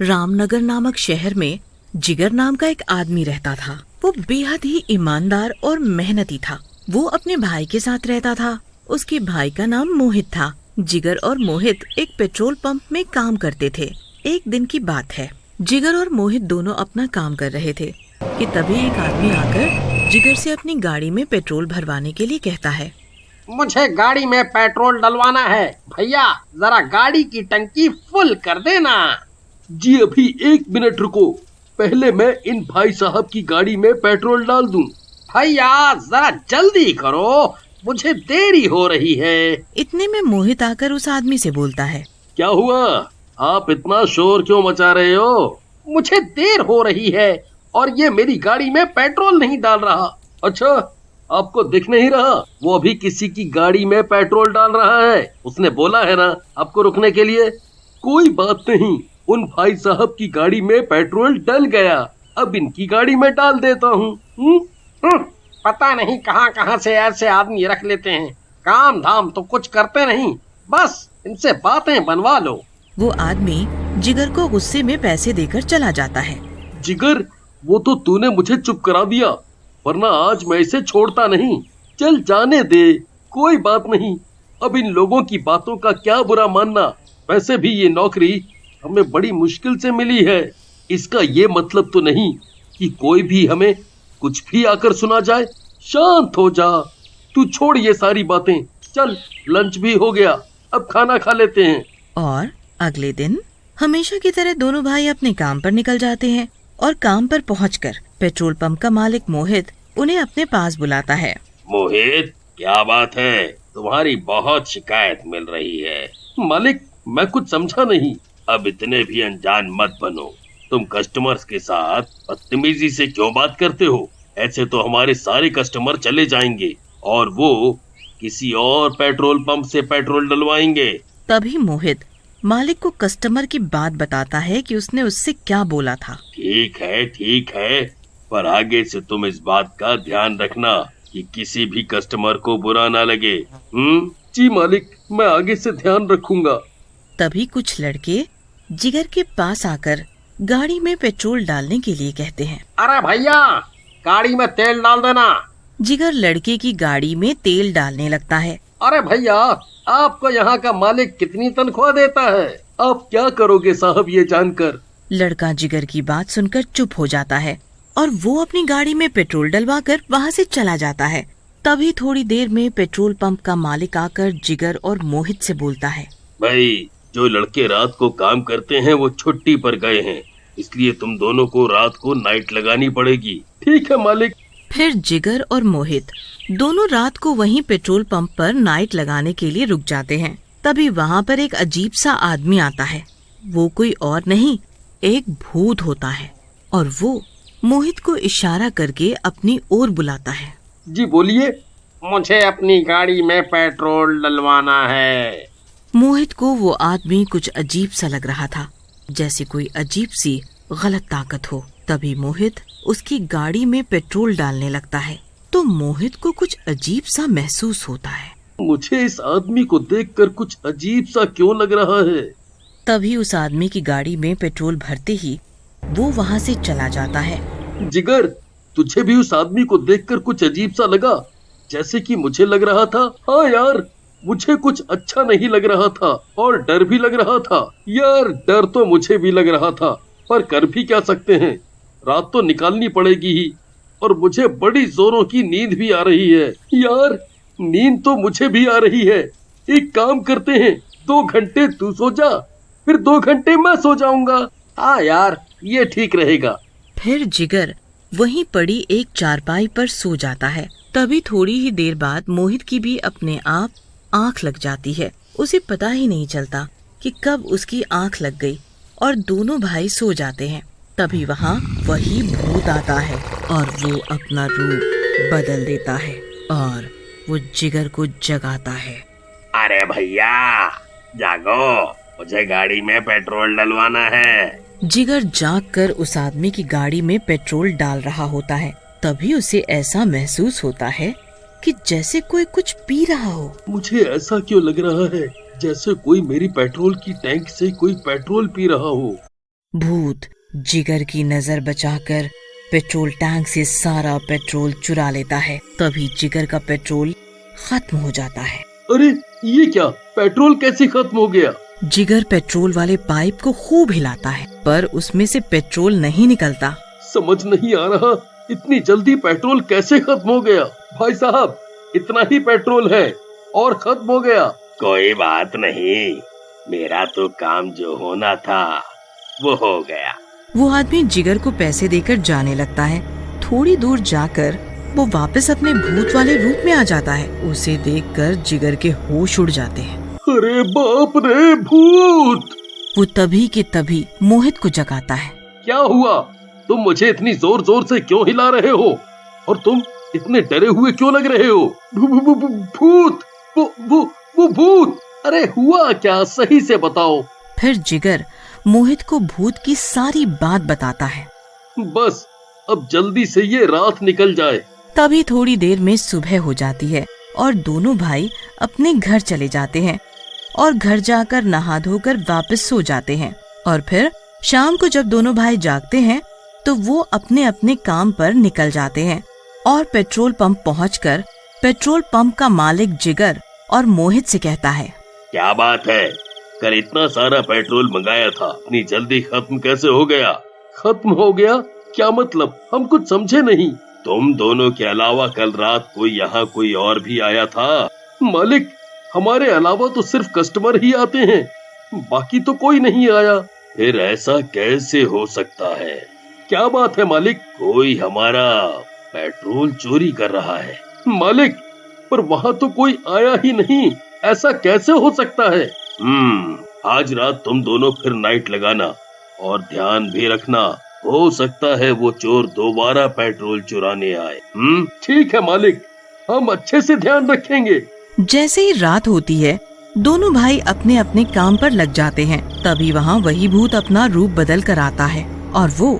रामनगर नामक शहर में जिगर नाम का एक आदमी रहता था। वो बेहद ही ईमानदार और मेहनती था। वो अपने भाई के साथ रहता था। उसके भाई का नाम मोहित था। जिगर और मोहित एक पेट्रोल पंप में काम करते थे। एक दिन की बात है, जिगर और मोहित दोनों अपना काम कर रहे थे कि तभी एक आदमी आकर जिगर से अपनी गाड़ी में पेट्रोल भरवाने के लिए कहता है, मुझे गाड़ी में पेट्रोल डलवाना है भैया, जरा गाड़ी की टंकी फुल कर देना। जी अभी 1 मिनट रुको, पहले मैं इन भाई साहब की गाड़ी में पेट्रोल डाल दूं। भैया जरा जल्दी करो, मुझे देरी हो रही है। इतने में मोहित आकर उस आदमी से बोलता है, क्या हुआ, आप इतना शोर क्यों मचा रहे हो? मुझे देर हो रही है और ये मेरी गाड़ी में पेट्रोल नहीं डाल रहा। अच्छा, आपको दिख नहीं रहा? वो अभी किसी की गाड़ी में पेट्रोल डाल रहा है। उसने बोला है ना आपको रुकने के लिए। कोई बात नहीं, उन भाई साहब की गाड़ी में पेट्रोल डल गया, अब इनकी गाड़ी में डाल देता हूँ। पता नहीं कहाँ कहाँ से ऐसे आदमी रख लेते हैं, काम धाम तो कुछ करते नहीं, बस इनसे बातें बनवा लो। वो आदमी जिगर को गुस्से में पैसे देकर चला जाता है। जिगर, वो तो तूने मुझे चुप करा दिया, वरना आज मैं इसे छोड़ता नहीं। चल जाने दे, कोई बात नहीं। अब इन लोगों की बातों का क्या बुरा मानना। वैसे भी ये नौकरी हमें बड़ी मुश्किल से मिली है। इसका ये मतलब तो नहीं कि कोई भी हमें कुछ भी आकर सुना जाए। शांत हो जा, तू छोड़ ये सारी बातें। चल, लंच भी हो गया, अब खाना खा लेते हैं। और अगले दिन हमेशा की तरह दोनों भाई अपने काम पर निकल जाते हैं और काम पर पहुंचकर पेट्रोल पंप का मालिक मोहित उन्हें अपने पास बुलाता है। मोहित, क्या बात है, तुम्हारी बहुत शिकायत मिल रही है। मालिक, मैं कुछ समझा नहीं। अब इतने भी अनजान मत बनो। तुम कस्टमर्स के साथ बदतमीजी से क्यों बात करते हो? ऐसे तो हमारे सारे कस्टमर चले जाएंगे और वो किसी और पेट्रोल पंप से पेट्रोल डलवाएंगे। तभी मोहित मालिक को कस्टमर की बात बताता है कि उसने उससे क्या बोला था। ठीक है, पर आगे से तुम इस बात का ध्यान रखना कि किसी भी कस्टमर को बुरा ना लगे। जी मालिक, मैं आगे से ध्यान रखूंगा। तभी कुछ लड़के जिगर के पास आकर गाड़ी में पेट्रोल डालने के लिए कहते हैं। अरे भैया, गाड़ी में तेल डाल देना। जिगर लड़के की गाड़ी में तेल डालने लगता है। अरे भैया, आपको यहाँ का मालिक कितनी तनख्वाह देता है? आप क्या करोगे साहब ये जानकर? लड़का जिगर की बात सुनकर चुप हो जाता है और वो अपनी गाड़ी में पेट्रोल डलवाकर वहाँ से चला जाता है। तभी थोड़ी देर में पेट्रोल पंप का मालिक आकर जिगर और मोहित से बोलता है, भाई, जो लड़के रात को काम करते हैं वो छुट्टी पर गए हैं, इसलिए तुम दोनों को रात को नाइट लगानी पड़ेगी। ठीक है मालिक। फिर जिगर और मोहित दोनों रात को वहीं पेट्रोल पंप पर नाइट लगाने के लिए रुक जाते हैं। तभी वहाँ पर एक अजीब सा आदमी आता है। वो कोई और नहीं, एक भूत होता है और वो मोहित को इशारा करके अपनी ओर बुलाता है। जी बोलिए। मुझे अपनी गाड़ी में पेट्रोल डलवाना है। मोहित को वो आदमी कुछ अजीब सा लग रहा था, जैसे कोई अजीब सी गलत ताकत हो। तभी मोहित उसकी गाड़ी में पेट्रोल डालने लगता है तो मोहित को कुछ अजीब सा महसूस होता है। मुझे इस आदमी को देखकर कुछ अजीब सा क्यों लग रहा है? तभी उस आदमी की गाड़ी में पेट्रोल भरते ही वो वहाँ से चला जाता है। जिगर, तुझे भी उस आदमी को देखकर कुछ अजीब सा लगा जैसे कि मुझे लग रहा था? हाँ यार, मुझे कुछ अच्छा नहीं लग रहा था और डर भी लग रहा था। यार, डर तो मुझे भी लग रहा था, पर कर भी क्या सकते हैं, रात तो निकालनी पड़ेगी ही। और मुझे बड़ी जोरों की नींद भी आ रही है। यार, नींद तो मुझे भी आ रही है। एक काम करते हैं, 2 घंटे तू सो जा, फिर 2 घंटे मैं सो जाऊंगा। हाँ यार, ये ठीक रहेगा। फिर जिगर वहीं पड़ी एक चारपाई पर सो जाता है। तभी थोड़ी ही देर बाद मोहित की भी अपने आप आंख लग जाती है। उसे पता ही नहीं चलता कि कब उसकी आंख लग गई और दोनों भाई सो जाते हैं। तभी वहाँ वही भूत आता है और वो अपना रूप बदल देता है और वो जिगर को जगाता है। अरे भैया, जागो, मुझे गाड़ी में पेट्रोल डलवाना है। जिगर जागकर उस आदमी की गाड़ी में पेट्रोल डाल रहा होता है। तभी उसे ऐसा महसूस होता है कि जैसे कोई कुछ पी रहा हो। मुझे ऐसा क्यों लग रहा है जैसे कोई मेरी पेट्रोल की टैंक से कोई पेट्रोल पी रहा हो? भूत जिगर की नजर बचाकर पेट्रोल टैंक से सारा पेट्रोल चुरा लेता है। तभी जिगर का पेट्रोल खत्म हो जाता है। अरे ये क्या, पेट्रोल कैसे खत्म हो गया? जिगर पेट्रोल वाले पाइप को खूब हिलाता है, पर उसमें से पेट्रोल नहीं निकलता। समझ नहीं आ रहा, इतनी जल्दी पेट्रोल कैसे खत्म हो गया? भाई साहब, इतना ही पेट्रोल है और खत्म हो गया। कोई बात नहीं, मेरा तो काम जो होना था वो हो गया। वो आदमी जिगर को पैसे देकर जाने लगता है। थोड़ी दूर जाकर वो वापस अपने भूत वाले रूप में आ जाता है। उसे देखकर जिगर के होश उड़ जाते हैं। अरे बाप रे, भूत! वो तभी के तभी मोहित को जगाता है। क्या हुआ? तुम मुझे इतनी जोर जोर से क्यों हिला रहे हो? और तुम इतने डरे हुए क्यों लग रहे हो? भूत! वो भूत! अरे हुआ क्या, सही से बताओ। फिर जिगर मोहित को भूत की सारी बात बताता है। बस अब जल्दी से ये रात निकल जाए। तभी थोड़ी देर में सुबह हो जाती है और दोनों भाई अपने घर चले जाते हैं और घर जाकर नहा धोकर वापस सो जाते हैं। और फिर शाम को जब दोनों भाई जागते हैं तो वो अपने अपने काम पर निकल जाते हैं और पेट्रोल पंप पहुंचकर पेट्रोल पंप का मालिक जिगर और मोहित से कहता है, क्या बात है, कल इतना सारा पेट्रोल मंगाया था, इतनी जल्दी खत्म कैसे हो गया? खत्म हो गया? क्या मतलब? हम कुछ समझे नहीं। तुम दोनों के अलावा कल रात को यहाँ कोई और भी आया था? मालिक, हमारे अलावा तो सिर्फ कस्टमर ही आते हैं, बाकी तो कोई नहीं आया। फिर ऐसा कैसे हो सकता है? क्या बात है मालिक? कोई हमारा पेट्रोल चोरी कर रहा है। मालिक, पर वहाँ तो कोई आया ही नहीं, ऐसा कैसे हो सकता है? आज रात तुम दोनों फिर नाइट लगाना और ध्यान भी रखना, हो सकता है वो चोर दोबारा पेट्रोल चुराने आए। ठीक है मालिक, हम अच्छे से ध्यान रखेंगे। जैसे ही रात होती है दोनों भाई अपने अपने काम पर लग जाते हैं। तभी वहाँ वही भूत अपना रूप बदल कर आता है और वो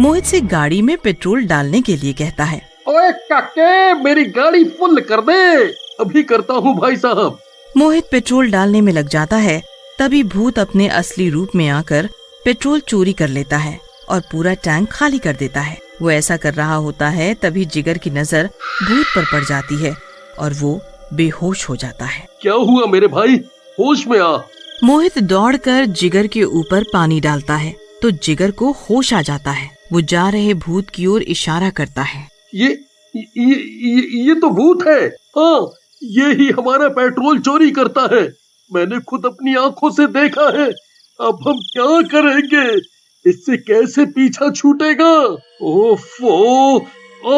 मोहित से गाड़ी में पेट्रोल डालने के लिए कहता है। ओए काके, मेरी गाड़ी फुल कर दे। अभी करता हूँ भाई साहब। मोहित पेट्रोल डालने में लग जाता है। तभी भूत अपने असली रूप में आकर पेट्रोल चोरी कर लेता है और पूरा टैंक खाली कर देता है। वो ऐसा कर रहा होता है तभी जिगर की नजर भूत पर पड़ जाती है और वो बेहोश हो जाता है। क्या हुआ मेरे भाई? होश में आ। मोहित दौड़कर जिगर के ऊपर पानी डालता है तो जिगर को होश आ जाता है। वो जा रहे भूत की ओर इशारा करता है। ये तो भूत है। हाँ, ये ही हमारा पेट्रोल चोरी करता है। मैंने खुद अपनी आंखों से देखा है। अब हम क्या करेंगे? इससे कैसे पीछा छूटेगा? ओफो,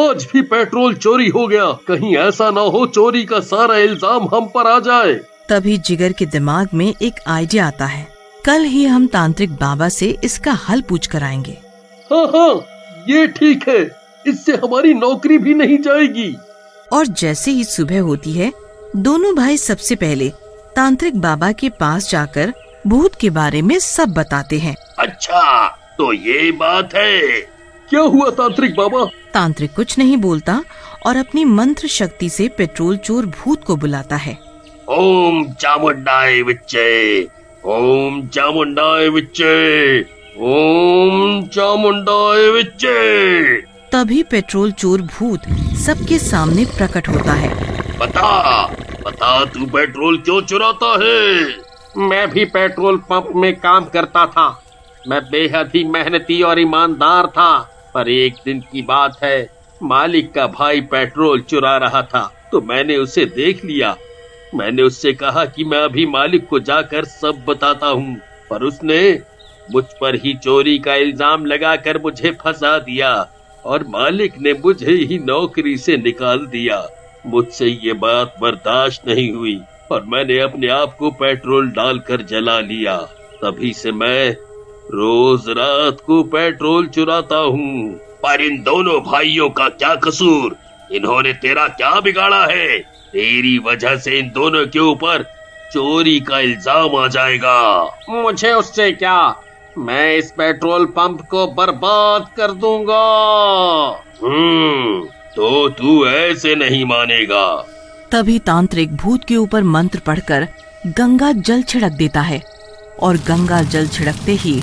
आज भी पेट्रोल चोरी हो गया। कहीं ऐसा ना हो चोरी का सारा इल्जाम हम पर आ जाए। तभी जिगर के दिमाग में एक आइडिया आता है। कल ही हम तांत्रिक बाबा से इसका हल पूछ कर आएंगे। हाँ, ये ठीक है। इससे हमारी नौकरी भी नहीं जाएगी। और जैसे ही सुबह होती है दोनों भाई सबसे पहले तांत्रिक बाबा के पास जाकर भूत के बारे में सब बताते हैं। अच्छा, तो ये बात है। क्या हुआ तांत्रिक बाबा? तांत्रिक कुछ नहीं बोलता और अपनी मंत्र शक्ति से पेट्रोल चोर भूत को बुलाता है। ओम चामुंडाय विच्चे, ओम चामुंडाय विच्चे, ओम चामुंडाय विच्चे। तभी पेट्रोल चोर भूत सबके सामने प्रकट होता है। बता तू पेट्रोल क्यों चुराता है? मैं भी पेट्रोल पंप में काम करता था। मैं बेहद ही मेहनती और ईमानदार था। पर एक दिन की बात है, मालिक का भाई पेट्रोल चुरा रहा था तो मैंने उसे देख लिया। मैंने उससे कहा कि मैं अभी मालिक को जाकर सब बताता हूँ, पर उसने मुझ पर ही चोरी का इल्जाम लगाकर मुझे फंसा दिया और मालिक ने मुझे ही नौकरी से निकाल दिया। मुझसे ये बात बर्दाश्त नहीं हुई और मैंने अपने आप को पेट्रोल डालकर जला लिया। तभी से मैं रोज रात को पेट्रोल चुराता हूँ। पर इन दोनों भाइयों का क्या कसूर? इन्होंने तेरा क्या बिगाड़ा है? तेरी वजह से इन दोनों के ऊपर चोरी का इल्जाम आ जाएगा। मुझे उससे क्या? मैं इस पेट्रोल पंप को बर्बाद कर दूंगा। तो तू ऐसे नहीं मानेगा। तभी तांत्रिक भूत के ऊपर मंत्र पढ़कर गंगा जल छिड़क देता है और गंगा जल छिड़कते ही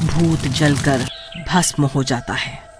भूत जलकर भस्म हो जाता है।